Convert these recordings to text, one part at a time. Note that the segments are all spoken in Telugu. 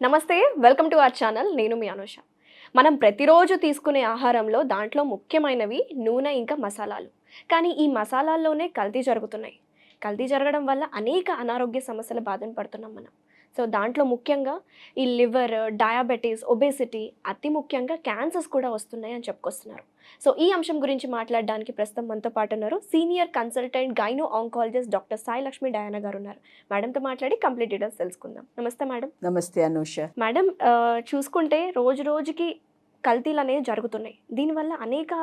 నమస్తే, వెల్కమ్ టు అవర్ ఛానల్. నేను మీ అనుష. మనం ప్రతిరోజు తీసుకునే ఆహారంలో దాంట్లో ముఖ్యమైనవి నూనె ఇంకా మసాలాలు. కానీ ఈ మసాలాల్లోనే కల్తీ జరుగుతున్నాయి. కల్తీ జరగడం వల్ల అనేక అనారోగ్య సమస్యల బాధన పడుతున్నాం మనం. సో దాంట్లో ముఖ్యంగా ఈ లివర్, డయాబెటీస్, ఒబేసిటీ, అతి ముఖ్యంగా క్యాన్సర్స్ కూడా వస్తున్నాయి అని చెప్పుకొస్తున్నారు. సో ఈ అంశం గురించి మాట్లాడడానికి ప్రస్తుతం మనతో పాటు ఉన్నారు senior consultant gynae oncologist doctor Sai Lakshmi Diana గారు ఉన్నారు. మేడంతో మాట్లాడి కంప్లీట్ డీటెయిల్స్ తెలుసుకుందాం. నమస్తే మేడం. నమస్తే అనుష. మేడం, చూసుకుంటే రోజు రోజుకి కల్తీలు అనేవి జరుగుతున్నాయి. దీనివల్ల అనేక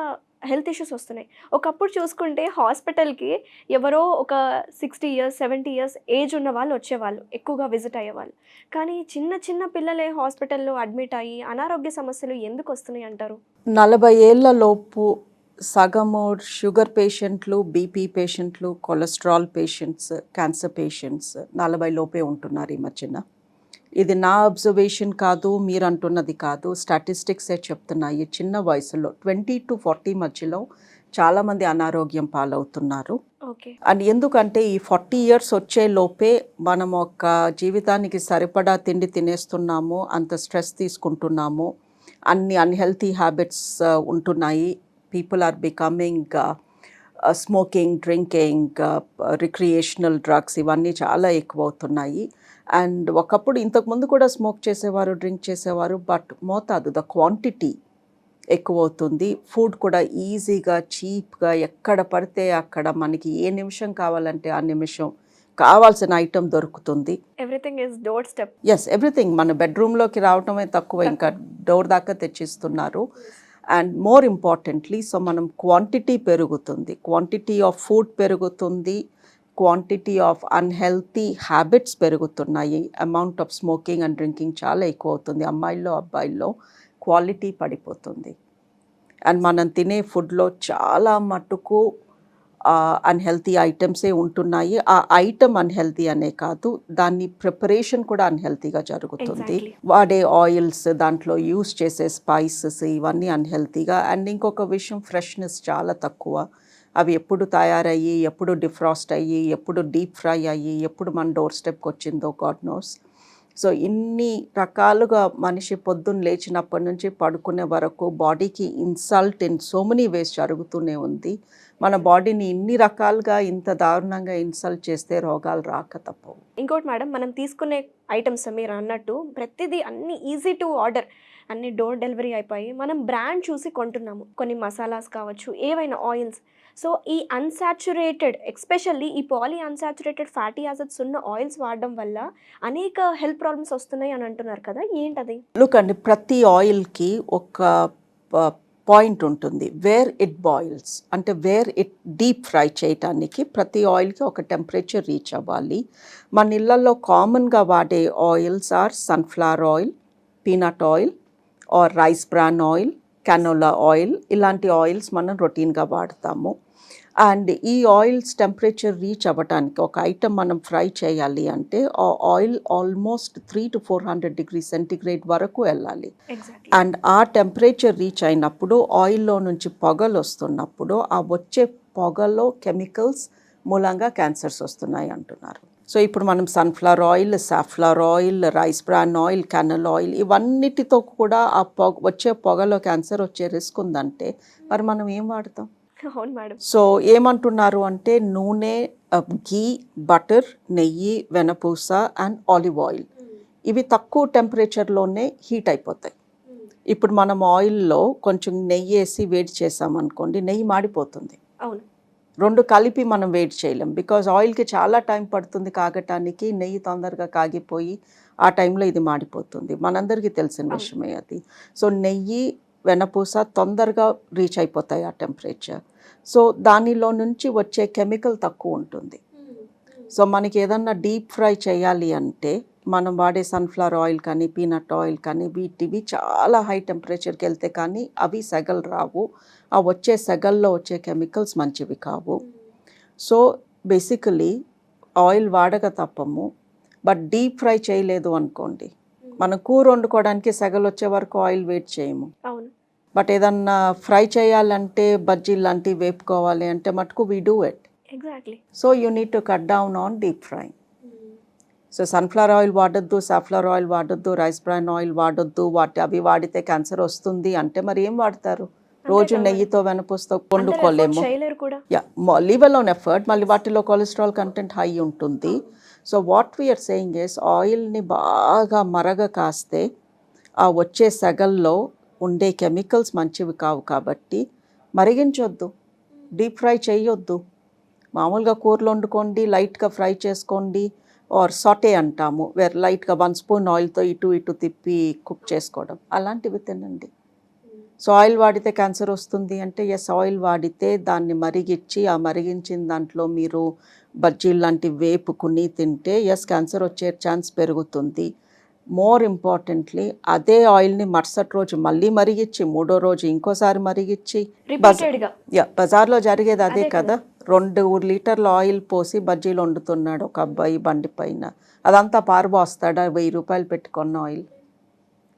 హెల్త్ ఇష్యూస్ వస్తున్నాయి. ఒకప్పుడు చూసుకుంటే హాస్పిటల్కి ఎవరో ఒక 60 years 70 years ఏజ్ ఉన్న వాళ్ళు వచ్చేవాళ్ళు, ఎక్కువగా విజిట్ అయ్యేవాళ్ళు. కానీ చిన్న చిన్న పిల్లలే హాస్పిటల్లో అడ్మిట్ అయ్యి అనారోగ్య సమస్యలు ఎందుకు వస్తున్నాయి అంటారు? 40 ఏళ్ల లోపు సగము షుగర్ పేషెంట్లు, బీపీ పేషెంట్లు, కొలెస్ట్రాల్ పేషెంట్స్, క్యాన్సర్ పేషెంట్స్ 40 లోపే ఉంటున్నారు ఈ మధ్యన. ఇది నా అబ్జర్వేషన్ కాదు, మీరు అంటున్నది కాదు, స్టాటిస్టిక్సే చెప్తున్నాయి. చిన్న వయసులో 20 to 40 మధ్యలో చాలామంది అనారోగ్యం పాలవుతున్నారు. అండ్ ఎందుకంటే ఈ 40 years వచ్చే లోపే మనం ఒక జీవితానికి సరిపడా తిండి తినేస్తున్నాము, అంత స్ట్రెస్ తీసుకుంటున్నాము, అన్ని అన్హెల్తీ హ్యాబిట్స్ ఉంటున్నాయి. People are becoming smoking, drinking, recreational drugs ఇవన్నీ చాలా ఎక్కువ అవుతున్నాయి. అండ్ ఒకప్పుడు ఇంతకుముందు కూడా స్మోక్ చేసేవారు, డ్రింక్ చేసేవారు, బట్ మోతాదు, ద క్వాంటిటీ ఎక్కువ అవుతుంది. ఫుడ్ కూడా ఈజీగా, చీప్గా ఎక్కడ పడితే అక్కడ మనకి ఏ నిమిషం కావాలంటే ఆ నిమిషం కావాల్సిన ఐటెం దొరుకుతుంది. Everything is doorstep. Yes, everything మన బెడ్రూమ్లోకి రావటమే తక్కువ, ఇంకా డోర్ దాకా తెచ్చిస్తున్నారు. అండ్ మోర్ ఇంపార్టెంట్లీ, సో మనం క్వాంటిటీ పెరుగుతుంది, క్వాంటిటీ ఆఫ్ ఫుడ్ పెరుగుతుంది, క్వాంటిటీ ఆఫ్ అన్హెల్తీ హ్యాబిట్స్ పెరుగుతున్నాయి. Amount of smoking and drinking చాలా ఎక్కువ అవుతుంది. అమ్మాయిల్లో అబ్బాయిల్లో క్వాలిటీ పడిపోతుంది. అండ్ మనం తినే ఫుడ్లో చాలా మటుకు అన్హెల్తీ ఐటమ్సే ఉంటున్నాయి. ఆ ఐటమ్ అన్హెల్తీ అనే కాదు, దాన్ని ప్రిపరేషన్ కూడా అన్హెల్తీగా జరుగుతుంది. వాడే ఆయిల్స్, దాంట్లో యూస్ చేసే స్పైసెస్ ఇవన్నీ అన్హెల్తీగా. అండ్ ఇంకొక విషయం, ఫ్రెష్నెస్ చాలా తక్కువ. అవి ఎప్పుడు తయారయ్యి, ఎప్పుడు డిఫ్రాస్ట్ అయ్యి, ఎప్పుడు డీప్ ఫ్రై అయ్యి, ఎప్పుడు మన డోర్ స్టెప్కి వచ్చిందో గాడ్ నోస్. సో ఇన్ని రకాలుగా మనిషి పొద్దున్న లేచినప్పటి నుంచి పడుకునే వరకు బాడీకి insult in so many ways జరుగుతూనే ఉంది. మన బాడీని ఇన్ని రకాలుగా ఇంత దారుణంగా ఇన్సల్ట్ చేస్తే రోగాలు రాక తప్పవు. ఇంకోటి మేడం, మనం తీసుకునే ఐటమ్స్ మీరు అన్నట్టు ప్రతిదీ అన్ని ఈజీ టు ఆర్డర్, అన్ని డోర్ డెలివరీ అయిపోయి మనం బ్రాండ్ చూసి కొంటున్నాము. కొన్ని మసాలాస్ కావచ్చు, ఏవైనా ఆయిల్స్. సో ఈ అన్సాచురేటెడ్, ఎస్పెషల్లీ ఈ పాలీ అన్సాచురేటెడ్ ఫ్యాటీ యాసిడ్స్ ఉన్న ఆయిల్స్ వాడడం వల్ల అనేక హెల్త్ ప్రాబ్లమ్స్ వస్తున్నాయి అని అంటున్నారు కదా, ఏంటది? లుక్ అండి, ప్రతి ఆయిల్కి ఒక పాయింట్ ఉంటుంది, వేర్ ఇట్ బాయిల్స్, అంటే వేర్ ఇట్ డీప్ ఫ్రై చేయటానికి ప్రతి ఆయిల్కి ఒక టెంపరేచర్ రీచ్ అవ్వాలి. మన ఇళ్లలో కామన్గా వాడే oils or sunflower oil, peanut oil or rice bran oil, canola oil. ఇలాంటి ఆయిల్స్ మనం రొటీన్గా వాడతాము. అండ్ ఈ ఆయిల్స్ టెంపరేచర్ రీచ్ అవ్వటానికి, ఒక ఐటమ్ మనం ఫ్రై చేయాలి అంటే ఆ oil almost 300 to 400 degrees centigrade వరకు వెళ్ళాలి. అండ్ ఆ టెంపరేచర్ రీచ్ అయినప్పుడు, ఆయిల్లో నుంచి పొగలు వస్తున్నప్పుడు, ఆ వచ్చే పొగలో కెమికల్స్ మూలంగా క్యాన్సర్స్ వస్తున్నాయి అంటున్నారు. సో ఇప్పుడు మనం sunflower oil, safflower oil, rice bran oil, canola oil ఇవన్నిటితో కూడా ఆ వచ్చే పొగలో క్యాన్సర్ వచ్చే రిస్క్ ఉందంటే మరి మనం ఏం వాడతాం? అవును మేడం. సో ఏమంటున్నారు అంటే నూనె, ఘీ, బటర్, నెయ్యి, వెనపూస అండ్ ఆలివ్ ఆయిల్ ఇవి తక్కువ టెంపరేచర్లోనే హీట్ అయిపోతాయి. ఇప్పుడు మనం ఆయిల్లో కొంచెం నెయ్యి వేసి వేడి చేసామనుకోండి, నెయ్యి మాడిపోతుంది. అవును, రెండు కలిపి మనం వేడి చేయలేం, బికాజ్ ఆయిల్కి చాలా టైం పడుతుంది కాగటానికి. నెయ్యి తొందరగా కాగిపోయి ఆ టైంలో ఇది మాడిపోతుంది, మనందరికీ తెలిసిన విషయమే అది. సో నెయ్యి, వెనపూస తొందరగా రీచ్ అయిపోతాయి ఆ టెంపరేచర్. సో దానిలో నుంచి వచ్చే కెమికల్ తక్కువ ఉంటుంది. సో మనకి ఏదన్నా డీప్ ఫ్రై చేయాలి అంటే మనం వాడే సన్ఫ్లవర్ ఆయిల్ కానీ, పీనట్ ఆయిల్ కానీ, వీటివి చాలా హై టెంపరేచర్కి వెళ్తే కానీ అవి సెగలు రావు. ఆ వచ్చే సెగల్లో వచ్చే కెమికల్స్ మంచివి కావు. సో బేసికలీ ఆయిల్ వాడక తప్పము, బట్ డీప్ ఫ్రై చేయలేదు అనుకోండి, మనం కూర వండుకోవడానికి సెగలు వచ్చే వరకు ఆయిల్ వేట్ చేయము. అవును, బట్ ఏదన్నా ఫ్రై చేయాలంటే, బజ్జీలు లాంటివి వేపుకోవాలి అంటే మటుకు we do it. Exactly. So you need to cut down on deep fry. So sunflower oil వాడొద్దు, సాఫ్లవర్ ఆయిల్ వాడొద్దు, రైస్ బ్రాన్ ఆయిల్ వాడొద్దు, అవి వాడితే క్యాన్సర్ వస్తుంది అంటే మరి ఏం వాడతారు? రోజు కదా నెయ్యితో వెనపూసతో అందరూ afford వండుకోలేము. చేయలేరు కూడా. యా, లీవ్ అలోన్ ఎఫర్ట్, మళ్ళీ వాటిలో కొలెస్ట్రాల్ కంటెంట్ హై ఉంటుంది. So what we're saying is ఆయిల్ని బాగా మరగ కాస్తే ఆ వచ్చే సెగల్లో ఉండే కెమికల్స్ మంచివి కావు కాబట్టి మరిగించొద్దు, డీప్ ఫ్రై చేయొద్దు. మామూలుగా కూరలు వండుకోండి, లైట్గా ఫ్రై చేసుకోండి, ఆర్ సాటే అంటాము, వేరే లైట్గా 1 స్పూన్ ఆయిల్తో ఇటు తిప్పి కుక్ చేసుకోవడం, అలాంటివి తినండి. సో ఆయిల్ వాడితే క్యాన్సర్ వస్తుంది అంటే ఎస్, ఆయిల్ వాడితే దాన్ని మరిగించి ఆ మరిగించిన దాంట్లో మీరు బజ్జీలు లాంటివి వేపుకుని తింటే ఎస్, క్యాన్సర్ వచ్చే ఛాన్స్ పెరుగుతుంది. మోర్ ఇంపార్టెంట్లీ అదే ఆయిల్ని మరుసటి రోజు మళ్ళీ మరిగించి, మూడో రోజు ఇంకోసారి మరిగించి, రిపీటెడ్గా. బజార్లో జరిగేది అదే కదా. 2 లీటర్ల ఆయిల్ పోసి బజ్జీలు వండుతున్నాడు ఒక అబ్బాయి బండి పైన, అదంతా పారబోస్తాడా? 1000 రూపాయలు పెట్టుకున్న oil,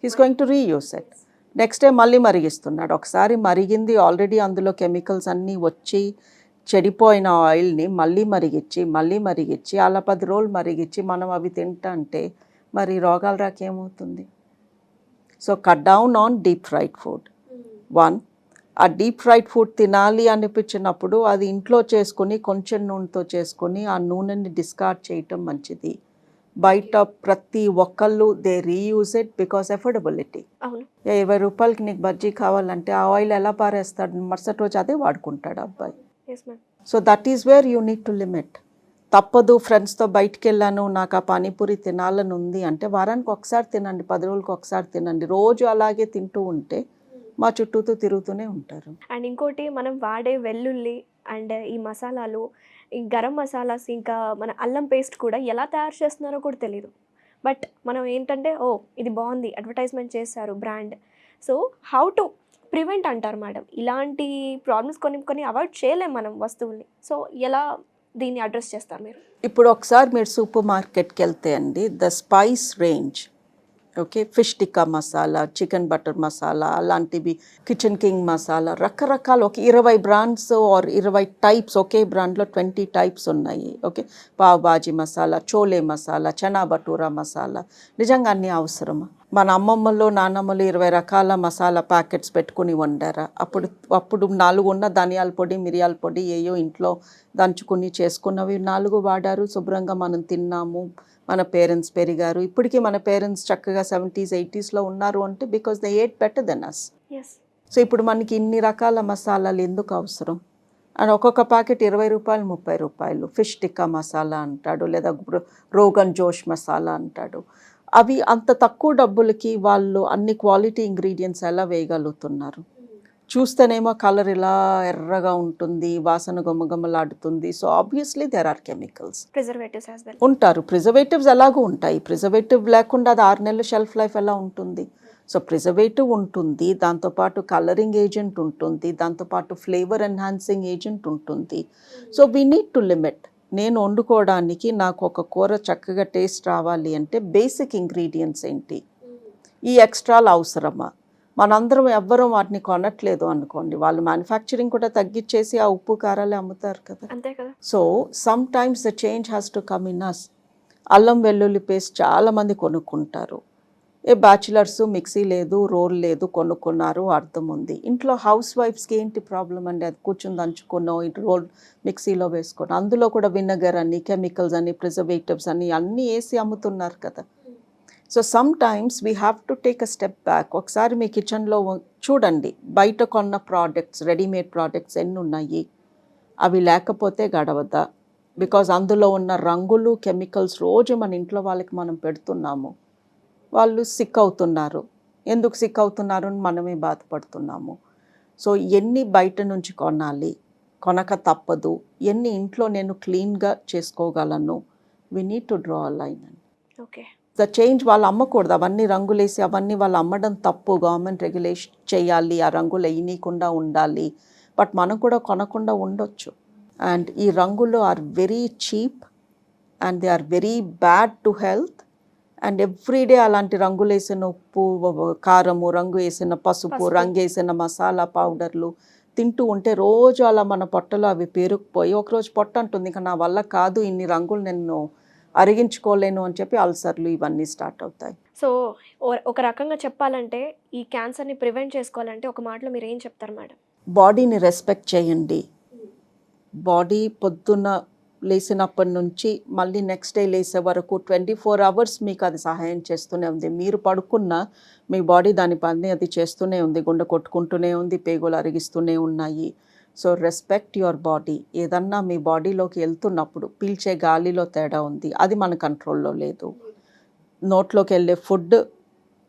he's going to reuse it. Next day మళ్ళీ మరిగిస్తున్నాడు. ఒకసారి మరిగింది ఆల్రెడీ అందులో కెమికల్స్ అన్నీ వచ్చి చెడిపోయిన ఆయిల్ని మళ్ళీ మరిగించి అలా 10 రోజులు మరిగించి మనం అవి తింటా అంటే మరి రోగాలు రాకేమవుతుంది? So cut down on deep fried food. 1, ఆ డీప్ ఫ్రైడ్ ఫుడ్ తినాలి అనిపించినప్పుడు అది ఇంట్లో చేసుకుని కొంచెం నూనెతో చేసుకుని ఆ నూనెని డిస్కార్డ్ చేయటం మంచిది. బయట ప్రతి ఒక్కళ్ళు they reuse it because affordability. అవును. 20 రూపాయలకి నీకు బజ్జీ కావాలంటే ఆ ఆయిల్ ఎలా పారేస్తాడు? మరుసటి రోజు అదే వాడుకుంటాడు అబ్బాయి. Yes ma'am. So that is where you need to limit. తప్పదు, ఫ్రెండ్స్తో బయటికి వెళ్ళాను, నాకు ఆ పానీపూరి తినాలని ఉంది అంటే వారానికి ఒకసారి తినండి, 10 రోజులకు ఒకసారి తినండి. రోజు అలాగే తింటూ ఉంటే మా చుట్టూతో తిరుగుతూనే ఉంటారు. అండ్ ఇంకోటి, మనం వాడే వెల్లుల్లి అండ్ ఈ మసాలాలు, ఈ గరం మసాలాస్, ఇంకా మన అల్లం పేస్ట్ కూడా ఎలా తయారు చేస్తున్నారో కూడా తెలియదు. బట్ మనం ఏంటంటే, ఓ ఇది బాగుంది, అడ్వర్టైజ్మెంట్ చేశారు brand, so how to prevent అంటారు మేడం. ఇలాంటి ప్రాబ్లమ్స్ కొన్ని అవాయిడ్ చేయలేం మనం వస్తువుల్ని. సో ఎలా దీన్ని అడ్రస్ చేస్తారు మీరు? ఇప్పుడు ఒకసారి మీరు సూపర్ మార్కెట్కి వెళ్తే అండి, the spice range, okay, fish tikka masala, chicken butter masala, అలాంటివి, కిచెన్ కింగ్ మసాలా, రకరకాల ఒక 20 బ్రాండ్స్ ఆర్ 20 టైప్స్, ఒకే బ్రాండ్లో 20 టైప్స్ ఉన్నాయి. ఓకే, పావ్ బాజీ మసాలా, చోలే మసాలా, చనా బటూరా మసాలా, నిజంగా అన్నీ అవసరమా? మన అమ్మమ్మలు నాన్నమ్మలు 20 రకాల మసాలా ప్యాకెట్స్ పెట్టుకుని వండారా? అప్పుడు 4 ఉన్న ధనియాల పొడి, మిరియాల పొడి ఏయో ఇంట్లో దంచుకుని చేసుకున్నవి 4 వాడారు, శుభ్రంగా మనం తిన్నాము, మన పేరెంట్స్ పెరిగారు. ఇప్పటికీ మన పేరెంట్స్ చక్కగా 70s 80sలో ఉన్నారు అంటే because they ate better than us. సో ఇప్పుడు మనకి ఇన్ని రకాల మసాలాలు ఎందుకు అవసరం? అండ్ ఒక్కొక్క ప్యాకెట్ 20 రూపాయలు, 30 రూపాయలు. ఫిష్ టిక్కా మసాలా అంటాడు, లేదా రోగన్ జోష్ మసాలా అంటాడు. అవి అంత తక్కువ డబ్బులకి వాళ్ళు అన్ని క్వాలిటీ ఇంగ్రీడియంట్స్ ఎలా వేయగలుగుతున్నారు? చూస్తేనేమో కలర్ ఇలా ఎర్రగా ఉంటుంది, వాసన గుమ్మగుమ్మలాడుతుంది. So obviously there are chemicals. Preservatives as well ఉంటారు. ప్రిజర్వేటివ్స్ ఎలాగూ ఉంటాయి. ప్రిజర్వేటివ్ లేకుండా అది 6 నెలలు షెల్ఫ్ లైఫ్ ఎలా ఉంటుంది? సో ప్రిజర్వేటివ్ ఉంటుంది, దాంతోపాటు కలరింగ్ ఏజెంట్ ఉంటుంది, దాంతోపాటు ఫ్లేవర్ ఎన్హాన్సింగ్ ఏజెంట్ ఉంటుంది. So we need to limit. నేను వండుకోవడానికి నాకు ఒక కూర చక్కగా టేస్ట్ రావాలి అంటే బేసిక్ ఇంగ్రీడియంట్స్ ఏంటి? ఈ ఎక్స్ట్రాలు అవసరమా? మనందరం ఎవ్వరూ వాటిని కొనట్లేదు అనుకోండి, వాళ్ళు మ్యానుఫ్యాక్చరింగ్ కూడా తగ్గించేసి ఆ ఉప్పు కారాలే అమ్ముతారు కదా. అంతే కదా. So sometimes the change has to come in us. అల్లం వెల్లుల్లి పేస్ట్ చాలామంది కొనుక్కుంటారు. బ్యాచులర్స్ మిక్సీ లేదు, రోల్ లేదు, కొనుక్కున్నారు, అర్థం ఉంది. ఇంట్లో హౌస్ వైఫ్స్కి ఏంటి ప్రాబ్లం అండి? అది కూర్చొని దంచుకున్నాం, ఇటు రోల్ మిక్సీలో వేసుకున్నాం, అందులో కూడా వినగర్ అని, కెమికల్స్ అని, ప్రిజర్వేటివ్స్ అని అన్నీ వేసి అమ్ముతున్నారు కదా. So some times we have to take a step back. ఒకసారి మీ కిచెన్లో చూడండి, బయట కొన్న ప్రోడక్ట్స్, రెడీమేడ్ ప్రోడక్ట్స్ ఎన్ని ఉన్నాయి, అవి లేకపోతే గడవదా? బికాజ్ అందులో ఉన్న రంగులు, కెమికల్స్ రోజు మన ఇంట్లో వాళ్ళకి మనం పెడుతున్నాము, వాళ్ళు సిక్ అవుతున్నారు. ఎందుకు సిక్ అవుతున్నారు అని మనమే బాధపడుతున్నాము. సో ఎన్ని బయట నుంచి కొనాలి, కొనక తప్పదు, ఎన్ని ఇంట్లో నేను క్లీన్గా చేసుకోగలను, we need to draw a line అండి. ఓకే. ద చేంజ్ వాళ్ళు అమ్మకూడదు, అవన్నీ రంగులేసి అవన్నీ వాళ్ళు అమ్మడం తప్పు. గవర్నమెంట్ రెగ్యులేషన్ చేయాలి, ఆ రంగులు వేయనీయకుండా ఉండాలి. బట్ మనం కూడా కొనకుండా ఉండొచ్చు. అండ్ ఈ రంగులు are very cheap and they are very bad to health. And everyday అలాంటి రంగులు వేసిన ఉప్పు, కారము, రంగు వేసిన పసుపు, రంగు వేసిన మసాలా పౌడర్లు తింటూ ఉంటే రోజు అలా మన పొట్టలో అవి పేరుకుపోయి ఒకరోజు పొట్ట అంటుంది, ఇంకా నా వల్ల కాదు ఇన్ని రంగులు నేను అరిగించుకోలేను అని చెప్పి అల్సర్లు ఇవన్నీ స్టార్ట్ అవుతాయి. సో ఒక రకంగా చెప్పాలంటే ఈ క్యాన్సర్ని ప్రివెంట్ చేసుకోవాలంటే ఒక మాటలో మీరు ఏం చెప్తారు మేడం? బాడీని రెస్పెక్ట్ చేయండి. బాడీ పొద్దున్న లేచినప్పటి నుంచి మళ్ళీ నెక్స్ట్ డే లేసే వరకు 24 అవర్స్ మీకు అది సహాయం చేస్తూనే ఉంది. మీరు పడుకున్న మీ బాడీ దాని పని అది చేస్తూనే ఉంది. గుండె కొట్టుకుంటూనే ఉంది, పేగులు అరిగిస్తూనే ఉన్నాయి. So respect your body. ఏదన్నా మీ బాడీలోకి వెళ్తున్నప్పుడు పీల్చే గాలిలో తేడా ఉంది, అది మన కంట్రోల్లో లేదు. నోట్లోకి వెళ్ళే ఫుడ్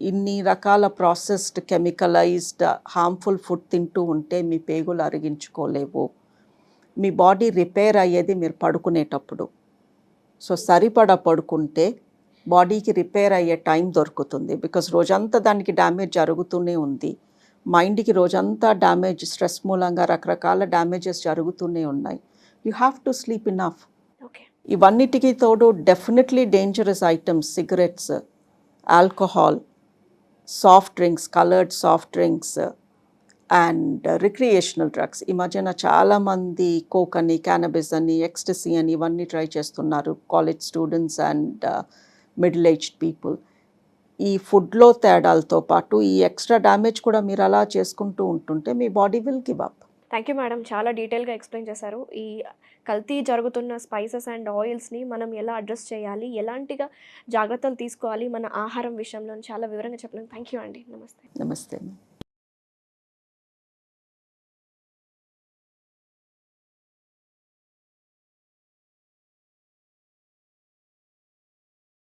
ఇన్ని రకాల ప్రాసెస్డ్, కెమికలైజ్డ్, హార్మ్ఫుల్ ఫుడ్ తింటూ ఉంటే మీ పేగులు అరిగించుకోలేవు. మీ బాడీ రిపేర్ అయ్యేది మీరు పడుకునేటప్పుడు. సో సరిపడా పడుకుంటే బాడీకి రిపేర్ అయ్యే టైం దొరుకుతుంది. బికాజ్ రోజంతా దానికి డ్యామేజ్ జరుగుతూనే ఉంది. మైండ్కి రోజంతా డ్యామేజ్, స్ట్రెస్ మూలంగా రకరకాల డ్యామేజెస్ జరుగుతూనే ఉన్నాయి. You have to sleep enough. Okay. ఇవన్నిటికీ తోడు definitely dangerous items, cigarettes, alcohol, soft drinks, coloured soft drinks and recreational drugs. ఈ మధ్యన చాలామంది కోక్ అని, క్యానబిస్ అని, ఎక్స్టసీ అని ఇవన్నీ ట్రై చేస్తున్నారు, college students and middle aged people. ఈ ఫుడ్లో తేడాలతో పాటు ఈ ఎక్స్ట్రా డ్యామేజ్ కూడా మీరు అలా చేసుకుంటూ ఉంటుంటే మీ body will give up. Thank you madam, చాలా డీటెయిల్గా ఎక్స్ప్లెయిన్ చేశారు. ఈ కల్తీ జరుగుతున్న స్పైసెస్ అండ్ ఆయిల్స్ని మనం ఎలా అడ్రస్ చేయాలి, ఎలాంటిగా జాగ్రత్తలు తీసుకోవాలి మన ఆహారం విషయంలో చాలా వివరంగా చెప్పలేదు. థ్యాంక్ యూ అండి. నమస్తే. నమస్తే.